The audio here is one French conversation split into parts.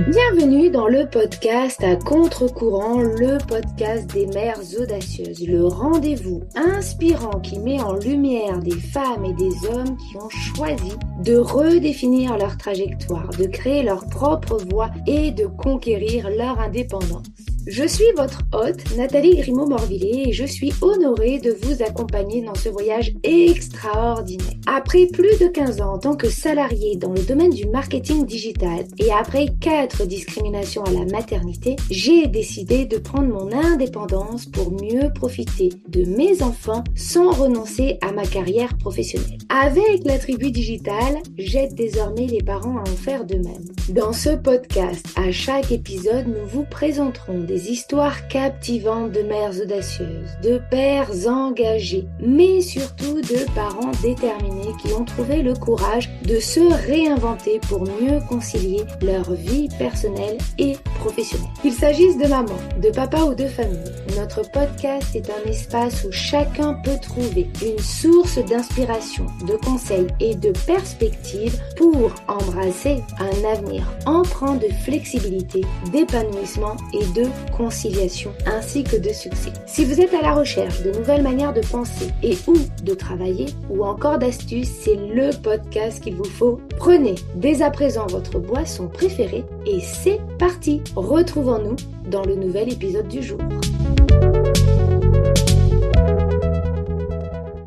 Bienvenue dans le podcast à contre-courant, le podcast des mères audacieuses, le rendez-vous inspirant qui met en lumière des femmes et des hommes qui ont choisi de redéfinir leur trajectoire, de créer leur propre voie et de conquérir leur indépendance. Je suis votre hôte, Nathalie Grimaud-Morvillet, et je suis honorée de vous accompagner dans ce voyage extraordinaire. Après plus de 15 ans en tant que salariée dans le domaine du marketing digital et après 4 discriminations à la maternité, j'ai décidé de prendre mon indépendance pour mieux profiter de mes enfants sans renoncer à ma carrière professionnelle. Avec la tribu digitale, j'aide désormais les parents à en faire de même. Dans ce podcast, à chaque épisode, nous vous présenterons des histoires captivantes de mères audacieuses, de pères engagés, mais surtout de parents déterminés qui ont trouvé le courage de se réinventer pour mieux concilier leur vie personnelle et professionnelle. Qu'il s'agisse de maman, de papa ou de famille, notre podcast est un espace où chacun peut trouver une source d'inspiration, de conseils et de perspectives pour embrasser un avenir empreint de flexibilité, d'épanouissement et de conciliation, ainsi que de succès. Si vous êtes à la recherche de nouvelles manières de penser et ou de travailler, ou encore d'astuces, c'est le podcast qu'il vous faut. Prenez dès à présent votre boisson préférée et c'est parti! Retrouvons-nous dans le nouvel épisode du jour.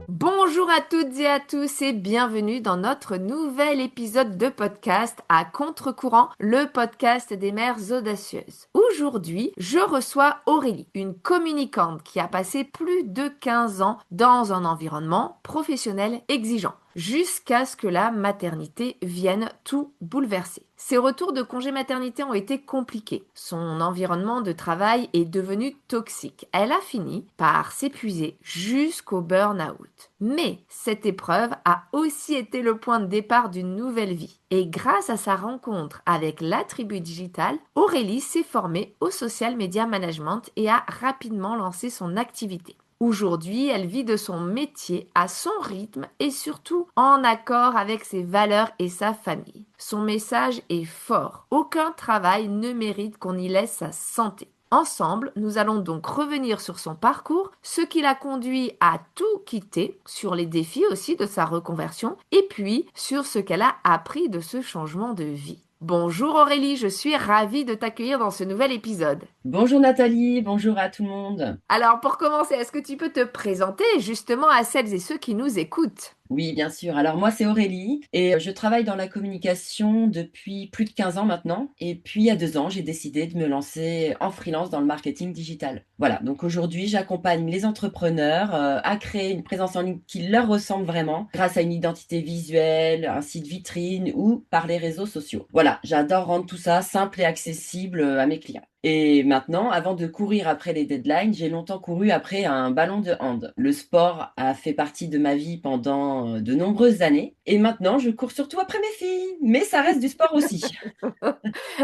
Bonjour à toutes et à tous et bienvenue dans notre nouvel épisode de podcast à contre-courant, le podcast des mères audacieuses. Aujourd'hui, je reçois Aurélie, une communicante qui a passé plus de 15 ans dans un environnement professionnel exigeant, jusqu'à ce que la maternité vienne tout bouleverser. Ses retours de congé maternité ont été compliqués. Son environnement de travail est devenu toxique. Elle a fini par s'épuiser jusqu'au burn-out. Mais cette épreuve a aussi été le point de départ d'une nouvelle vie. Et grâce à sa rencontre avec la tribu digitale, Aurélie s'est formée au social media management et a rapidement lancé son activité. Aujourd'hui, elle vit de son métier à son rythme et surtout en accord avec ses valeurs et sa famille. Son message est fort. Aucun travail ne mérite qu'on y laisse sa santé. Ensemble, nous allons donc revenir sur son parcours, ce qui l'a conduit à tout quitter, sur les défis aussi de sa reconversion et puis sur ce qu'elle a appris de ce changement de vie. Bonjour Aurélie, je suis ravie de t'accueillir dans ce nouvel épisode. Bonjour Nathalie, bonjour à tout le monde. Alors pour commencer, est-ce que tu peux te présenter justement à celles et ceux qui nous écoutent? Oui, bien sûr. Alors moi, c'est Aurélie et je travaille dans la communication depuis plus de 15 ans maintenant. Et puis, il y a 2 ans, j'ai décidé de me lancer en freelance dans le marketing digital. Voilà, donc aujourd'hui, j'accompagne les entrepreneurs à créer une présence en ligne qui leur ressemble vraiment grâce à une identité visuelle, un site vitrine ou par les réseaux sociaux. Voilà, j'adore rendre tout ça simple et accessible à mes clients. Et maintenant, avant de courir après les deadlines, j'ai longtemps couru après un ballon de hand. Le sport a fait partie de ma vie pendant de nombreuses années. Et maintenant, je cours surtout après mes filles. Mais ça reste du sport aussi.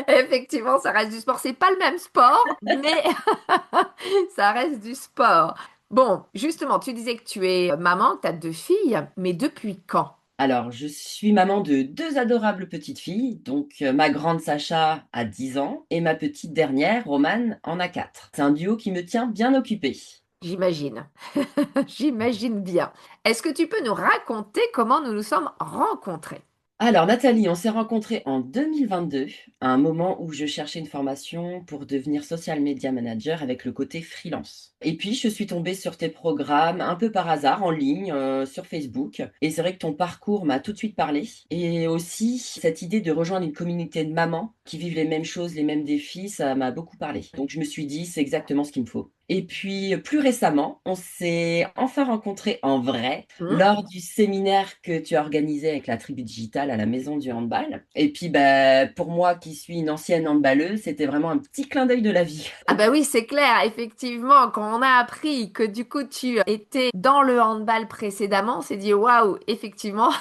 Effectivement, ça reste du sport. C'est pas le même sport, mais ça reste du sport. Bon, justement, tu disais que tu es maman, que tu as 2 filles, mais depuis quand? Alors, je suis maman de 2 adorables petites filles. Donc, ma grande Sacha a 10 ans et ma petite dernière, Romane, en a 4. C'est un duo qui me tient bien occupée. J'imagine. J'imagine bien. Est-ce que tu peux nous raconter comment nous nous sommes rencontrés? Alors Nathalie, on s'est rencontrés en 2022, à un moment où je cherchais une formation pour devenir social media manager avec le côté freelance. Et puis je suis tombée sur tes programmes un peu par hasard en ligne sur Facebook. Et c'est vrai que ton parcours m'a tout de suite parlé. Et aussi cette idée de rejoindre une communauté de mamans qui vivent les mêmes choses, les mêmes défis, ça m'a beaucoup parlé. Donc je me suis dit, c'est exactement ce qu'il me faut. Et puis, plus récemment, on s'est enfin rencontrés en vrai Hmm. lors du séminaire que tu as organisé avec la tribu digitale à la Maison du Handball. Et puis, bah, pour moi qui suis une ancienne handballeuse, c'était vraiment un petit clin d'œil de la vie. Ah bah oui, c'est clair, effectivement, quand on a appris que du coup tu étais dans le handball précédemment, on s'est dit waouh, effectivement,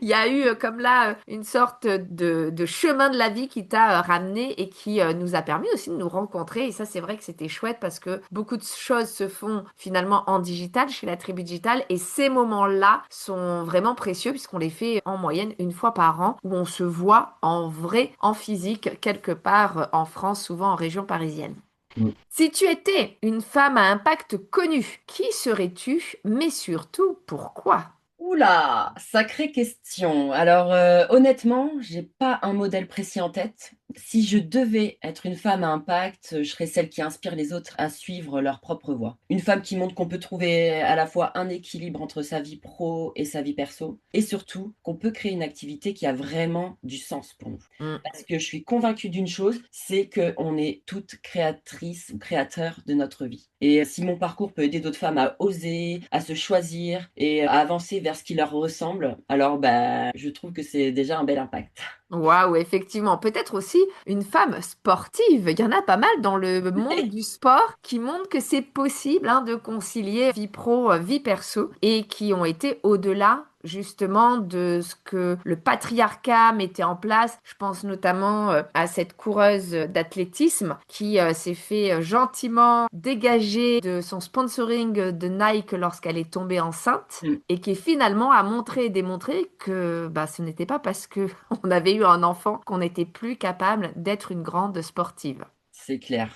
il y a eu comme là une sorte de chemin de la vie qui t'a ramené et qui nous a permis aussi de nous rencontrer. Et ça, c'est vrai que c'était chouette parce que beaucoup de choses se font finalement en digital chez la tribu digitale et ces moments-là sont vraiment précieux puisqu'on les fait en moyenne une fois par an où on se voit en vrai, en physique, quelque part en France, souvent en région parisienne. Mm. Si tu étais une femme à impact connu, qui serais-tu, mais surtout pourquoi? Oula, sacrée question. Alors, honnêtement, j'ai pas un modèle précis en tête. Si je devais être une femme à impact, je serais celle qui inspire les autres à suivre leur propre voie. Une femme qui montre qu'on peut trouver à la fois un équilibre entre sa vie pro et sa vie perso, et surtout qu'on peut créer une activité qui a vraiment du sens pour nous. Mm. Parce que je suis convaincue d'une chose, c'est qu'on est toutes créatrices ou créateurs de notre vie. Et si mon parcours peut aider d'autres femmes à oser, à se choisir et à avancer vers ce qui leur ressemble, alors bah, je trouve que c'est déjà un bel impact. Waouh, effectivement. Peut-être aussi une femme sportive. Il y en a pas mal dans le monde du sport qui montrent que c'est possible de concilier vie pro, vie perso et qui ont été au-delà justement de ce que le patriarcat mettait en place. Je pense notamment à cette coureuse d'athlétisme qui s'est fait gentiment dégager de son sponsoring de Nike lorsqu'elle est tombée enceinte Mm, et qui finalement a montré et démontré que bah, ce n'était pas parce que on avait eu un enfant qu'on n'était plus capable d'être une grande sportive. c'est clair.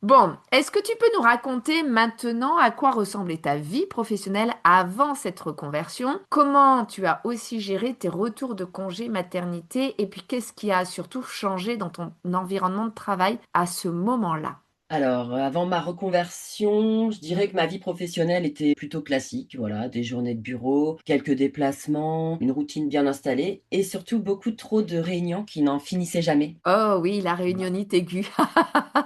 Bon, est-ce que tu peux nous raconter maintenant à quoi ressemblait ta vie professionnelle avant cette reconversion? Comment tu as aussi géré tes retours de congé maternité? Et puis qu'est-ce qui a surtout changé dans ton environnement de travail à ce moment-là? Alors, avant ma reconversion, je dirais que ma vie professionnelle était plutôt classique. Voilà, des journées de bureau, quelques déplacements, une routine bien installée et surtout beaucoup trop de réunions qui n'en finissaient jamais. Oh oui, la réunionnite aiguë.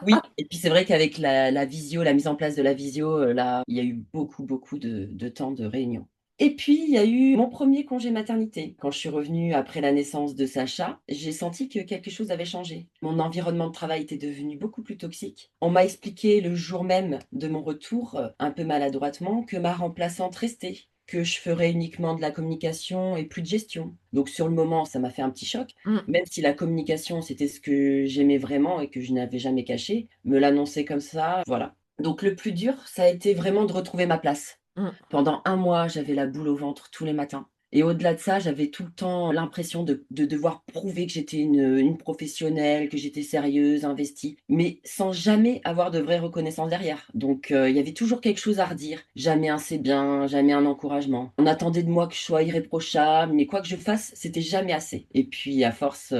Oui, et puis c'est vrai qu'avec la visio, la mise en place de la visio, là, il y a eu beaucoup de temps de réunion. Et puis, il y a eu mon premier congé maternité. Quand je suis revenue après la naissance de Sacha, j'ai senti que quelque chose avait changé. Mon environnement de travail était devenu beaucoup plus toxique. On m'a expliqué le jour même de mon retour, un peu maladroitement, que ma remplaçante restait, que je ferais uniquement de la communication et plus de gestion. Donc sur le moment, ça m'a fait un petit choc. Mm, Même si la communication, c'était ce que j'aimais vraiment et que je n'avais jamais caché, me l'annoncer comme ça, voilà. Donc le plus dur, ça a été vraiment de retrouver ma place. mm. Pendant un mois, j'avais la boule au ventre tous les matins. Et au-delà de ça, j'avais tout le temps l'impression de devoir prouver que j'étais une professionnelle, que j'étais sérieuse, investie, mais sans jamais avoir de vraie reconnaissance derrière. Donc, il y avait toujours quelque chose à redire. Jamais un c'est bien, jamais un encouragement. On attendait de moi que je sois irréprochable, mais quoi que je fasse, c'était jamais assez. Et puis, à force,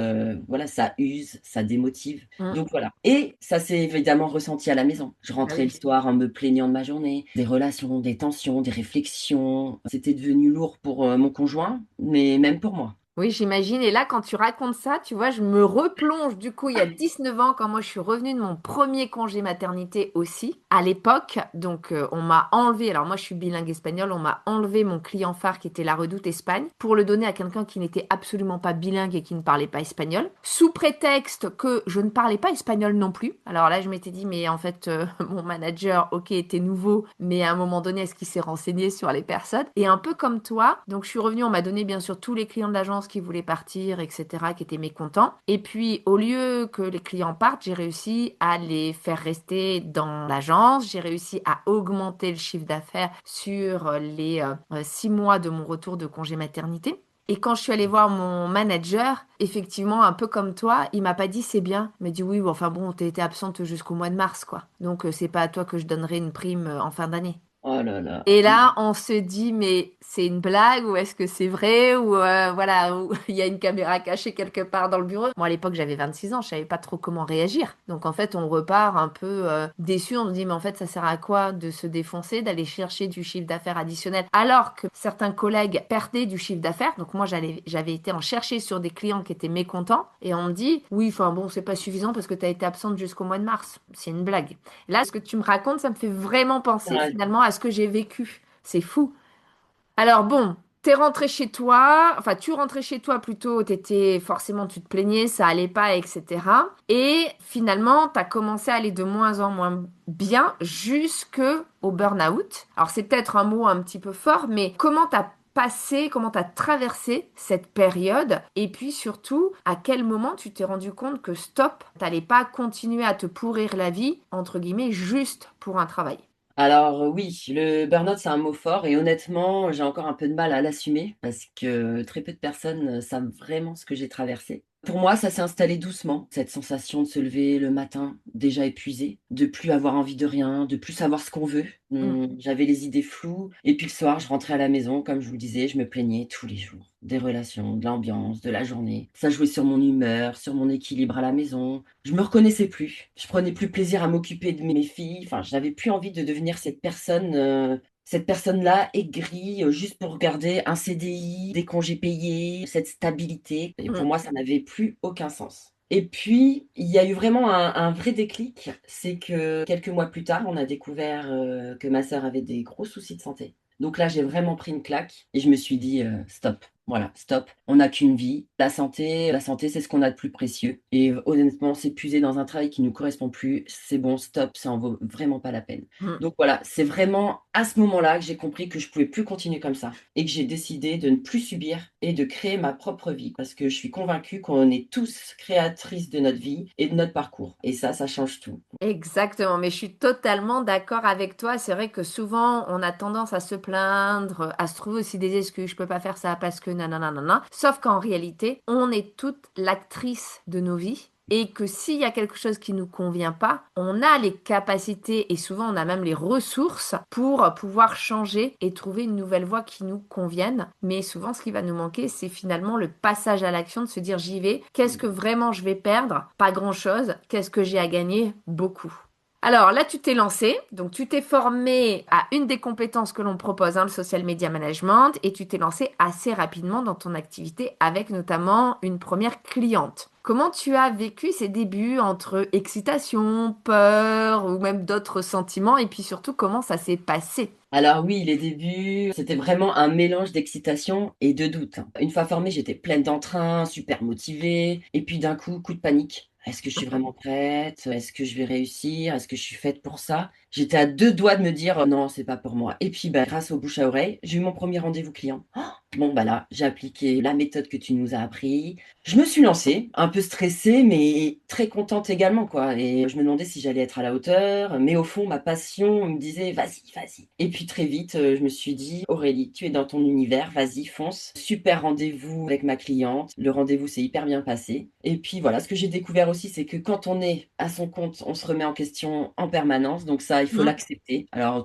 voilà, ça use, ça démotive. Mm. Donc voilà. Et ça s'est évidemment ressenti à la maison. Je Ah rentrais le oui. soir en me plaignant de ma journée, des relations, des tensions, des réflexions. C'était devenu lourd pour mon conjoint, mais même pour moi. Oui, j'imagine. Et là, quand tu racontes ça, tu vois, je me replonge du coup il y a 19 ans quand moi je suis revenue de mon premier congé maternité aussi. À l'époque, donc on m'a enlevé, alors moi je suis bilingue espagnol, on m'a enlevé mon client phare qui était la Redoute Espagne pour le donner à quelqu'un qui n'était absolument pas bilingue et qui ne parlait pas espagnol, sous prétexte que je ne parlais pas espagnol non plus. Alors là, je m'étais dit, mais en fait, mon manager, ok, était nouveau, mais à un moment donné, est-ce qu'il s'est renseigné sur les personnes? Et un peu comme toi, donc je suis revenue, on m'a donné bien sûr tous les clients de l'agence qui voulaient partir, etc., qui étaient mécontents. Et puis, au lieu que les clients partent, j'ai réussi à les faire rester dans l'agence. J'ai réussi à augmenter le chiffre d'affaires sur les 6 mois de mon retour de congé maternité. Et quand je suis allée voir mon manager, effectivement, un peu comme toi, il m'a pas dit c'est bien. Il m'a dit oui, enfin bon, t'as été absente jusqu'au mois de mars, quoi. Donc c'est pas à toi que je donnerai une prime en fin d'année. Oh là là. Et là, on se dit, mais c'est une blague ou est-ce que c'est vrai ou voilà, ou il y a une caméra cachée quelque part dans le bureau. Moi, à l'époque, j'avais 26 ans, je savais pas trop comment réagir. Donc en fait, on repart un peu déçu. On se dit, mais en fait, ça sert à quoi de se défoncer, d'aller chercher du chiffre d'affaires additionnel alors que certains collègues perdaient du chiffre d'affaires. Donc moi, j'avais été en chercher sur des clients qui étaient mécontents et on me dit, oui, enfin bon, c'est pas suffisant parce que tu as été absente jusqu'au mois de mars. C'est une blague. Là, ce que tu me racontes, ça me fait vraiment penser Ouais. finalement à ce que j'ai vécu. C'est fou. Alors bon, t'es rentré chez toi, enfin tu rentrais chez toi plutôt, t'étais forcément tu te plaignais, ça allait pas, etc. Et finalement, t'as commencé à aller de moins en moins bien jusque au burn-out. Alors c'est peut-être un mot un petit peu fort, mais comment t'as passé, comment tu as traversé cette période et puis surtout, à quel moment tu t'es rendu compte que stop, t'allais pas continuer à te pourrir la vie, entre guillemets, juste pour un travail. Alors oui, le burn-out, c'est un mot fort et honnêtement, j'ai encore un peu de mal à l'assumer parce que très peu de personnes savent vraiment ce que j'ai traversé. Pour moi, ça s'est installé doucement, cette sensation de se lever le matin déjà épuisé, de plus avoir envie de rien, de plus savoir ce qu'on veut. Mm. J'avais les idées floues et puis le soir, je rentrais à la maison, comme je vous le disais, je me plaignais tous les jours des relations, de l'ambiance, de la journée. Ça jouait sur mon humeur, sur mon équilibre à la maison. Je me reconnaissais plus. Je prenais plus plaisir à m'occuper de mes filles. Enfin, j'avais plus envie de devenir cette personne-là aigrie, juste pour garder un CDI, des congés payés, cette stabilité. Et pour Mm. moi, ça n'avait plus aucun sens. Et puis, il y a eu vraiment un vrai déclic. C'est que quelques mois plus tard, on a découvert que ma sœur avait des gros soucis de santé. Donc là, j'ai vraiment pris une claque et je me suis dit, stop. Voilà, stop. On n'a qu'une vie. La santé, c'est ce qu'on a de plus précieux. Et honnêtement, s'épuiser dans un travail qui ne nous correspond plus, c'est bon, stop, ça en vaut vraiment pas la peine. Mm. Donc voilà, c'est vraiment à ce moment-là que j'ai compris que je pouvais plus continuer comme ça et que j'ai décidé de ne plus subir et de créer ma propre vie parce que je suis convaincue qu'on est tous créatrices de notre vie et de notre parcours. Et ça change tout. Exactement, mais je suis totalement d'accord avec toi. C'est vrai que souvent, on a tendance à se plaindre, à se trouver aussi des excuses. Je peux pas faire ça parce que nanana, nanana. Sauf qu'en réalité, on est toute l'actrice de nos vies. Et que s'il y a quelque chose qui nous convient pas, on a les capacités et souvent on a même les ressources pour pouvoir changer et trouver une nouvelle voie qui nous convienne. Mais souvent, ce qui va nous manquer, c'est finalement le passage à l'action de se dire j'y vais. Qu'est-ce que vraiment je vais perdre? Pas grand-chose. Qu'est-ce que j'ai à gagner? Beaucoup. Alors là, tu t'es lancé, donc tu t'es formé à une des compétences que l'on propose, hein, le social media management, et tu t'es lancé assez rapidement dans ton activité avec notamment une première cliente. Comment tu as vécu ces débuts entre excitation, peur ou même d'autres sentiments, et puis surtout comment ça s'est passé? Alors oui, les débuts, c'était vraiment un mélange d'excitation et de doute. Une fois formée, j'étais pleine d'entrain, super motivée, et puis d'un coup de panique. Est-ce que je suis vraiment prête? Est-ce que je vais réussir? Est-ce que je suis faite pour ça? J'étais à deux doigts de me dire non, c'est pas pour moi. Et puis bah, grâce au bouche à oreille, j'ai eu mon premier rendez-vous client. Bon bah là, j'ai appliqué la méthode que tu nous as appris. Je me suis lancée, un peu stressée, mais très contente également, quoi. Et je me demandais si j'allais être à la hauteur. Mais au fond, ma passion me disait, vas-y, vas-y. Et puis très vite, je me suis dit, Aurélie, tu es dans ton univers, vas-y, fonce. Super rendez-vous avec ma cliente. Le rendez-vous s'est hyper bien passé. Et puis voilà, ce que j'ai découvert aussi, c'est que quand on est à son compte, on se remet en question en permanence. Donc ça, il faut Mm. l'accepter. Alors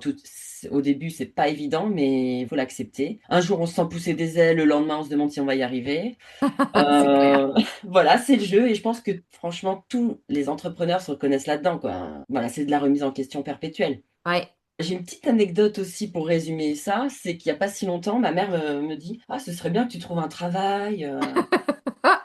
au début, c'est pas évident, mais il faut l'accepter. Un jour, on se sent pousser des ailes, le lendemain, on se demande si on va y arriver. C'est clair. Voilà, c'est le jeu et je pense que franchement, tous les entrepreneurs se reconnaissent là-dedans, quoi. Voilà, c'est de la remise en question perpétuelle. Ouais. J'ai une petite anecdote aussi pour résumer ça, c'est qu'il n'y a pas si longtemps, ma mère me dit, ah, ce serait bien que tu trouves un travail.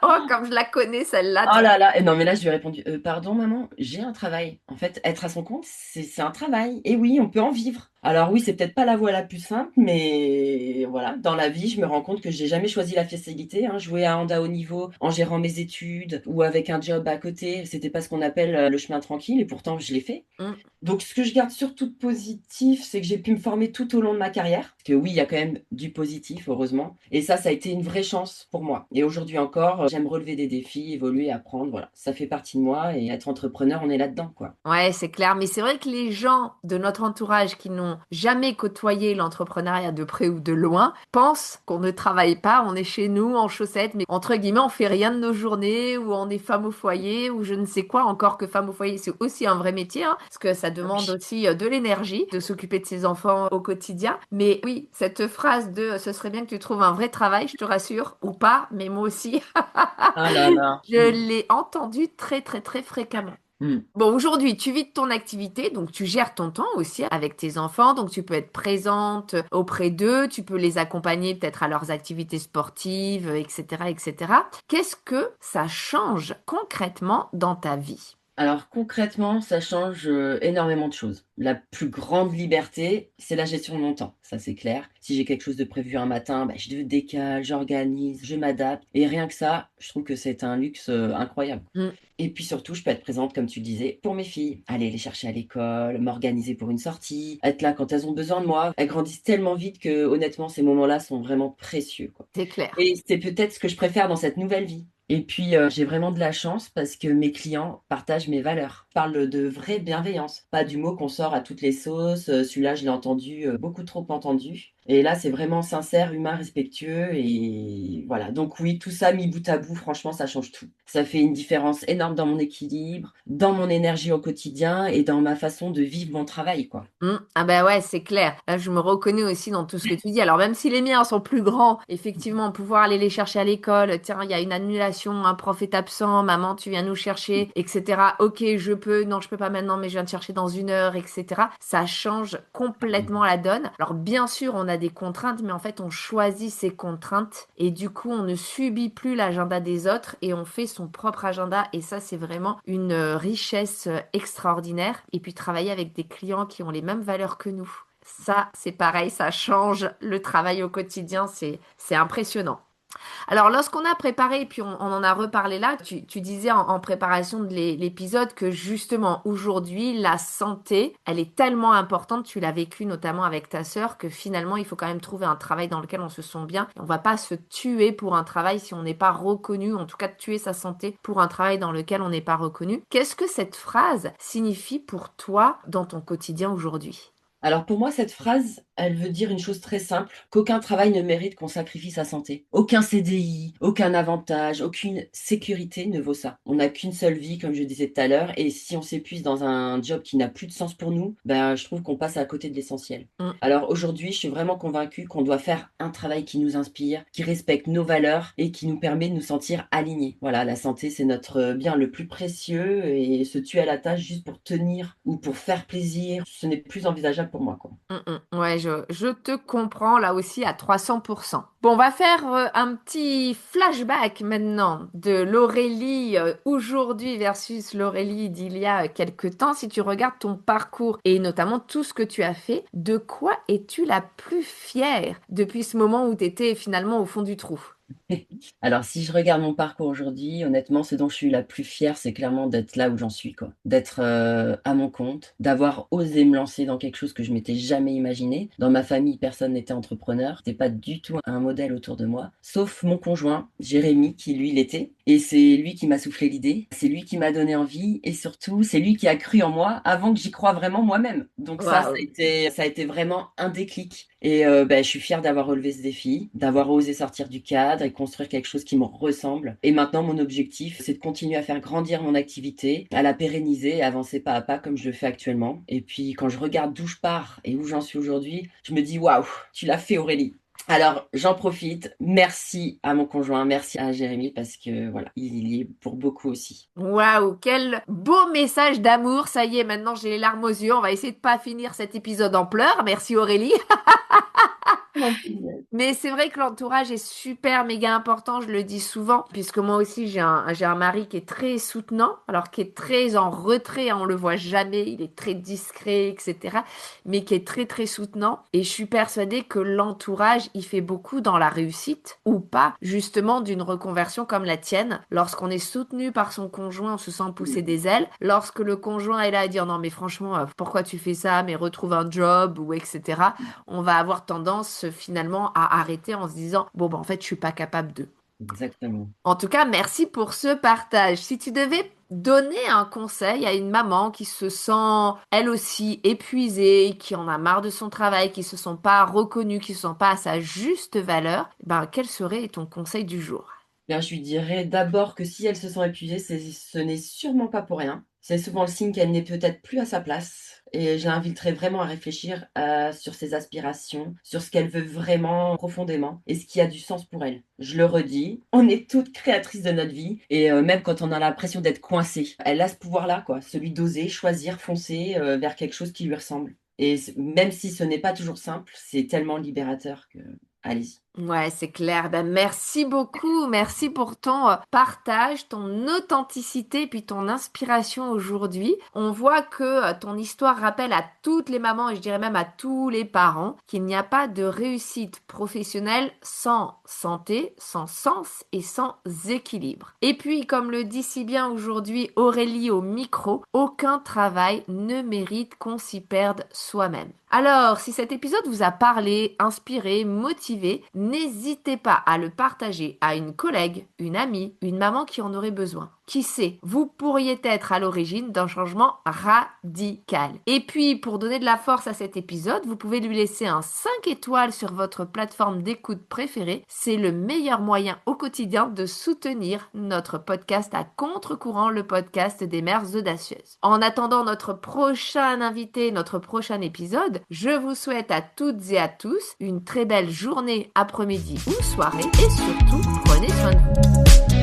Oh, comme je la connais, celle-là, Oh dis là donc. là, et non mais là je lui ai répondu, pardon maman, j'ai un travail. En fait, être à son compte, c'est un travail. Et oui, on peut en vivre. Alors oui, c'est peut-être pas la voie la plus simple, mais voilà, dans la vie, je me rends compte que j'ai jamais choisi la facilité, hein. Jouer à hand à haut niveau en gérant mes études ou avec un job à côté, c'était pas ce qu'on appelle le chemin tranquille, et pourtant je l'ai fait. Mm. Donc, ce que je garde surtout de positif, c'est que j'ai pu me former tout au long de ma carrière. Parce que oui, il y a quand même du positif, heureusement. Et ça a été une vraie chance pour moi. Et aujourd'hui encore, j'aime relever des défis, évoluer, apprendre. Voilà, ça fait partie de moi. Et être entrepreneur, on est là-dedans, quoi. Ouais, c'est clair. Mais c'est vrai que les gens de notre entourage qui n'ont jamais côtoyé l'entrepreneuriat de près ou de loin pensent qu'on ne travaille pas, on est chez nous en chaussettes, mais entre guillemets, on fait rien de nos journées, ou on est femme au foyer, ou je ne sais quoi. Encore que femme au foyer, c'est aussi un vrai métier, hein, parce que ça Ah demande oui. aussi de l'énergie de s'occuper de ses enfants au quotidien. Mais oui, cette phrase de ce serait bien que tu trouves un vrai travail, je te rassure, ou pas, mais moi aussi, Ah là là. je l'ai entendu très, très, très fréquemment. Mm. Bon, aujourd'hui, tu vis de ton activité, donc tu gères ton temps aussi avec tes enfants, donc tu peux être présente auprès d'eux, tu peux les accompagner peut-être à leurs activités sportives, etc., etc. Qu'est-ce que ça change concrètement dans ta vie? Alors concrètement, ça change énormément de choses. La plus grande liberté, c'est la gestion de mon temps, ça c'est clair. Si j'ai quelque chose de prévu un matin, bah, je décale, j'organise, je m'adapte. Et rien que ça, je trouve que c'est un luxe incroyable. Mm. Et puis surtout, je peux être présente, comme tu disais, pour mes filles. Aller les chercher à l'école, m'organiser pour une sortie, être là quand elles ont besoin de moi. Elles grandissent tellement vite que honnêtement, ces moments-là sont vraiment précieux, quoi. C'est clair. Et c'est peut-être ce que je préfère dans cette nouvelle vie. Et puis, j'ai vraiment de la chance parce que mes clients partagent mes valeurs. Je parle de vraie bienveillance, pas du mot qu'on sort à toutes les sauces. Celui-là, je l'ai entendu, beaucoup trop entendu. Et là, c'est vraiment sincère, humain, respectueux. Et voilà. Donc oui, tout ça mis bout à bout, franchement, ça change tout. Ça fait une différence énorme dans mon équilibre, dans mon énergie au quotidien et dans ma façon de vivre mon travail, quoi. Ah ben ouais, c'est clair. Là, je me reconnais aussi dans tout ce que tu dis. Alors même si les miens sont plus grands, effectivement, pouvoir aller les chercher à l'école, tiens, il y a une annulation, un prof est absent, maman, tu viens nous chercher, etc. Ok, je peux, non, je peux pas maintenant, mais je viens te chercher dans une heure, etc. Ça change complètement la donne. Alors bien sûr, on a des contraintes, mais en fait, on choisit ces contraintes et du coup, on ne subit plus l'agenda des autres et on fait son propre agenda. Et ça, c'est vraiment une richesse extraordinaire. Et puis travailler avec des clients qui ont les mêmes valeurs que nous. Ça, c'est pareil, ça change le travail au quotidien, c'est impressionnant. Alors, lorsqu'on a préparé, et puis on en a reparlé là, tu disais en préparation de l'épisode que justement aujourd'hui, la santé, elle est tellement importante, tu l'as vécu notamment avec ta sœur, que finalement, il faut quand même trouver un travail dans lequel on se sent bien. On va pas se tuer pour un travail si on n'est pas reconnu, en tout cas tuer sa santé pour un travail dans lequel on n'est pas reconnu. Qu'est-ce que cette phrase signifie pour toi dans ton quotidien aujourd'hui? Alors pour moi, cette phrase, elle veut dire une chose très simple, qu'aucun travail ne mérite qu'on sacrifie sa santé. Aucun CDI, aucun avantage, aucune sécurité ne vaut ça. On n'a qu'une seule vie, comme je disais tout à l'heure, et si on s'épuise dans un job qui n'a plus de sens pour nous, ben, je trouve qu'on passe à côté de l'essentiel. Mm, Alors aujourd'hui, je suis vraiment convaincue qu'on doit faire un travail qui nous inspire, qui respecte nos valeurs et qui nous permet de nous sentir alignés. Voilà, la santé, c'est notre bien le plus précieux et se tuer à la tâche juste pour tenir ou pour faire plaisir, ce n'est plus envisageable pour moi, quoi. Ouais, je te comprends là aussi à 300%. Bon, on va faire un petit flashback maintenant de l'Aurélie aujourd'hui versus l'Aurélie d'il y a quelques temps. Si tu regardes ton parcours et notamment tout ce que tu as fait, de quoi es-tu la plus fière depuis ce moment où tu étais finalement au fond du trou? Alors, si je regarde mon parcours aujourd'hui, honnêtement, ce dont je suis la plus fière, c'est clairement d'être là où j'en suis, quoi. D'être à mon compte, d'avoir osé me lancer dans quelque chose que je m'étais jamais imaginé. Dans ma famille, personne n'était entrepreneur. C'était pas du tout un modèle autour de moi, sauf mon conjoint, Jérémy, qui lui l'était. Et c'est lui qui m'a soufflé l'idée. C'est lui qui m'a donné envie. Et surtout, c'est lui qui a cru en moi avant que j'y croie vraiment moi-même. Donc Waouh. ça a été vraiment un déclic. Et ben, je suis fière d'avoir relevé ce défi, d'avoir osé sortir du cadre et construire quelque chose qui me ressemble. Et maintenant, mon objectif, c'est de continuer à faire grandir mon activité, à la pérenniser et avancer pas à pas comme je le fais actuellement. Et puis, quand je regarde d'où je pars et où j'en suis aujourd'hui, je me dis, waouh, tu l'as fait, Aurélie. Alors, j'en profite. Merci à mon conjoint, merci à Jérémy parce que voilà, il y est pour beaucoup aussi. Waouh, quel beau message d'amour. Ça y est, maintenant j'ai les larmes aux yeux. On va essayer de pas finir cet épisode en pleurs. Merci Aurélie. Oh, punaise. Mais c'est vrai que l'entourage est super méga important, je le dis souvent, puisque moi aussi j'ai un mari qui est très soutenant, alors qui est très en retrait, hein, on le voit jamais, il est très discret, etc. Mais qui est très très soutenant. Et je suis persuadée que l'entourage, il fait beaucoup dans la réussite, ou pas, justement d'une reconversion comme la tienne. Lorsqu'on est soutenu par son conjoint, on se sent pousser des ailes. Lorsque le conjoint est là à dire non mais franchement, pourquoi tu fais ça, mais retrouve un job, ou etc. On va avoir tendance finalement à arrêter en se disant bon ben en fait je suis pas capable de. Exactement. En tout cas, merci pour ce partage. Si tu devais donner un conseil à une maman qui se sent elle aussi épuisée, qui en a marre de son travail, qui se sent pas reconnue, qui se sent pas à sa juste valeur, ben quel serait ton conseil du jour? Bien, je lui dirais d'abord que si elle se sent épuisée, ce n'est sûrement pas pour rien. C'est souvent le signe qu'elle n'est peut-être plus à sa place. Et je l'inviterai vraiment à réfléchir sur ses aspirations, sur ce qu'elle veut vraiment profondément et ce qui a du sens pour elle. Je le redis, on est toutes créatrices de notre vie et même quand on a l'impression d'être coincée, elle a ce pouvoir-là, quoi, celui d'oser choisir, foncer vers quelque chose qui lui ressemble. Et même si ce n'est pas toujours simple, c'est tellement libérateur que allez-y. Ouais, c'est clair. Ben, merci beaucoup. Merci pour ton partage, ton authenticité, puis ton inspiration aujourd'hui. On voit que ton histoire rappelle à toutes les mamans et je dirais même à tous les parents qu'il n'y a pas de réussite professionnelle sans santé, sans sens et sans équilibre. Et puis, comme le dit si bien aujourd'hui Aurélie au micro, aucun travail ne mérite qu'on s'y perde soi-même. Alors, si cet épisode vous a parlé, inspiré, motivé, n'hésitez pas à le partager à une collègue, une amie, une maman qui en aurait besoin. Qui sait, vous pourriez être à l'origine d'un changement radical. Et puis, pour donner de la force à cet épisode, vous pouvez lui laisser un 5 étoiles sur votre plateforme d'écoute préférée. C'est le meilleur moyen au quotidien de soutenir notre podcast à contre-courant, le podcast des mères audacieuses. En attendant notre prochain invité, notre prochain épisode, je vous souhaite à toutes et à tous une très belle journée, après-midi ou soirée et surtout, prenez soin de vous.